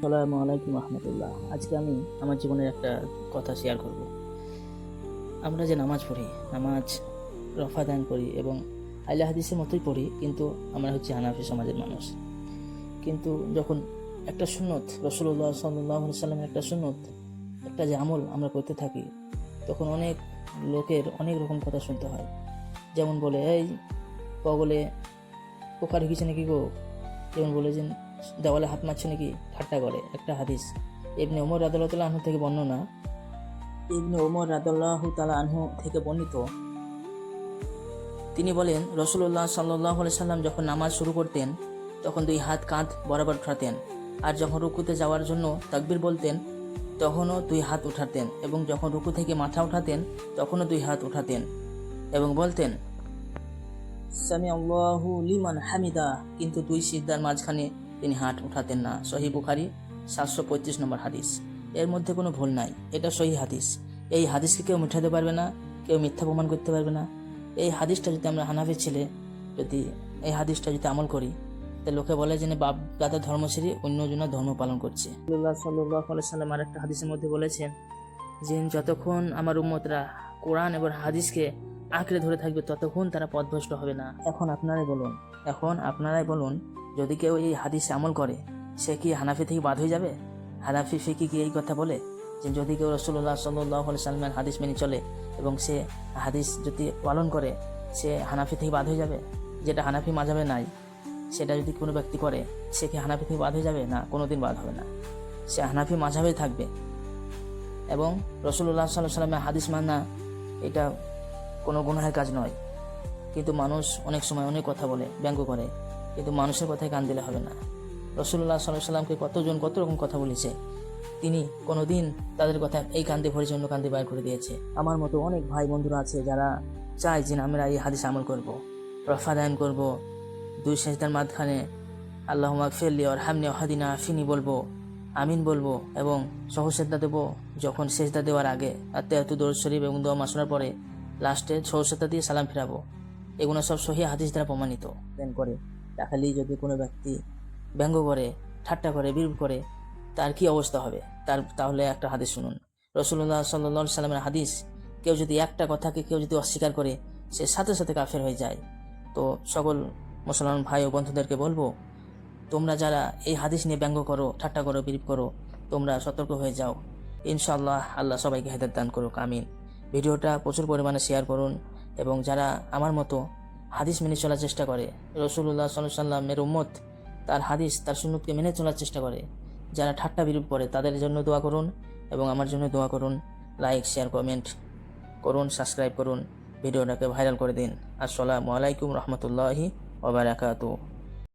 আসসালামু আলাইকুম রহমতুল্লাহ। আজকে আমি আমার জীবনের একটা কথা শেয়ার করব। আমরা যে নামাজ পড়ি, নামাজ রফা দান করি এবং আহলে হাদিসের মতোই পড়ি, কিন্তু আমরা হচ্ছে হানাফি সমাজের মানুষ। কিন্তু যখন একটা সুন্নত, রাসূলুল্লাহ সাল্লাল্লাহু আলাইহি সাল্লামের একটা সুন্নত, একটা যে আমল আমরা করতে থাকি, তখন অনেক লোকের অনেক রকম কথা শুনতে হয়। যেমন বলে, এই পগলে পোকা ঢুকেছে নাকি গো, যেমন বলে যে দেওয়ালে হাত মারছে নাকি, ঠাট্টা করে। একটা হাদিস ইবনে ওমর রাদিয়াল্লাহু তাআলা আনহু থেকে বর্ণনা, ইবনে ওমর রাদিয়াল্লাহু তাআলা আনহু থেকে বর্ণিত, তিনি বলেন, রাসূলুল্লাহ সাল্লাল্লাহু আলাইহি সাল্লাম যখন নামাজ শুরু করতেন তখন দুই হাত কাঁধ বরাবর উঠাতেন, আর যখন রুকুতে যাওয়ার জন্য তাকবীর বলতেন তখনও দুই হাত উঠাতেন, এবং যখন রুকু থেকে মাথা উঠাতেন তখনও দুই হাত উঠাতেন এবং বলতেন সামি আল্লাহু লিমান হামিদা, কিন্তু দুই সিজদার মাঝখানে তিনি হাত উঠাতেন না। সহিহ বুখারী 735 নম্বর হাদিস। এর মধ্যে কোনো ভুল নাই, এটা সহিহ হাদিস। এই হাদিসকে কেউ মিঠাতে পারবে না, কেউ মিথ্যা প্রমাণ করতে পারবে না। এই হাদিসটা যদি আমরা হানাফি ছেলে যদি এই হাদিসটা যদি আমল করি, তাহলে লোকে বলে যে বাপ দাদা ধর্ম ছেড়ে অন্যজনের ধর্ম পালন করছে। রাসূলুল্লাহ সাল্লাল্লাহু আলাইহি সাল্লাম আর একটা হাদিসের মধ্যে বলেছেন যে যতক্ষণ আমার উম্মতরা কোরআন এবং হাদিসকে আঁকড়ে ধরে থাকবে ততক্ষণ তারা পথভ্রষ্ট হবে না। এখন আপনারাই বলুন, যদি কেউ এই হাদিসে আমল করে, সে কি হানাফি থেকে বাদ হয়ে যাবে? হানাফি ফিকি কি এই কথা বলে যে যদি কেউ রাসূলুল্লাহ সাল্লাল্লাহু আলাইহি সাল্লামের হাদিস মেনে চলে এবং সে হাদিস যদি পালন করে, সে হানাফি থেকে বাদ হয়ে যাবে? যেটা হানাফি মাযহাবে নাই সেটা যদি কোনো ব্যক্তি করে, সে কি হানাফি থেকে বাদ হয়ে যাবে? না, কোনোদিন বাদ হবে না, সে হানাফি মাযহাবেই থাকবে। এবং রাসূলুল্লাহ সাল্লাল্লাহু আলাইহি সাল্লামের হাদিস মানা এটা কোনো গুনাহের কাজ নয়। কিন্তু মানুষ অনেক সময় অনেক কথা বলে, ব্যঙ্গ করে, কিন্তু মানুষের কথায় কান দিলে হবে না। রাসূলুল্লাহ সাল্লাল্লাহু আলাইহি সাল্লামকে কতজন কত রকম কথা বলেছে, তিনি কোনোদিন তাদের কথা এই কান্দে ভরেছে, অন্য কান্দে বাইর করে দিয়েছে। আমার মতো অনেক ভাই বন্ধুরা আছে যারা চায় যে আমরা এই হাদিস আমল করব, রফা দান করব, দুই সেজদার মাঝখানে আল্লাহুম্মা গফিরলি ওয়ারহামনি ওয়াহদিনা আফিনি বলবো, আমিন বলবো, এবং সহজ-সেজদা দেবো। যখন সেজদা দেওয়ার আগে আত্তাহিয়াতু দরুদ শরীফ এবং দোয়া মাসুরার পরে লাস্টে সহজ-সেজদা দিয়ে সালাম ফিরাবো। এগুলো সব সহিহ হাদিস দ্বারা প্রমাণিত। দেন করে তাহলে যদি কোনো ব্যক্তি ব্যঙ্গ করে, ঠাট্টা করে, বিরূপ করে, তার কি অবস্থা হবে? তাহলে একটা হাদিস শুনুন। রাসূলুল্লাহ সাল্লাল্লাহু আলাইহি সাল্লামের হাদিস, কেউ যদি একটা কথাকে কেউ যদি অস্বীকার করে, সে সাথে সাথে কাফের হয়ে যায়। তো সকল মুসলমান ভাই ও বন্ধুদেরকে বলবো, তোমরা যারা এই হাদিস নিয়ে ব্যঙ্গ করো, ঠাট্টা করো, বিরূপ করো, তোমরা সতর্ক হয়ে যাও। ইনশাআল্লাহ আল্লাহ সবাইকে হেদায়েত দান করুক, আমিন। ভিডিওটা প্রচুর পরিমাণে শেয়ার করুন, এবং যারা আমার মতো হাদিস মেনে চলার চেষ্টা করে, রাসূলুল্লাহ সাল্লাল্লাহু আলাইহি সাল্লামের উম্মত, তার হাদিস তার সুন্নতকে মেনে চলার চেষ্টা করে, যারা ঠাট্টা বিরূপ করে, তাদের জন্য দোয়া করুন এবং আমার জন্য দোয়া করুন। লাইক, শেয়ার, কমেন্ট করুন, সাবস্ক্রাইব করুন, ভিডিওটাকে ভাইরাল করে দিন। আসসালামু আলাইকুম রহমতুল্লাহি ওয়া বারাকাতুহু।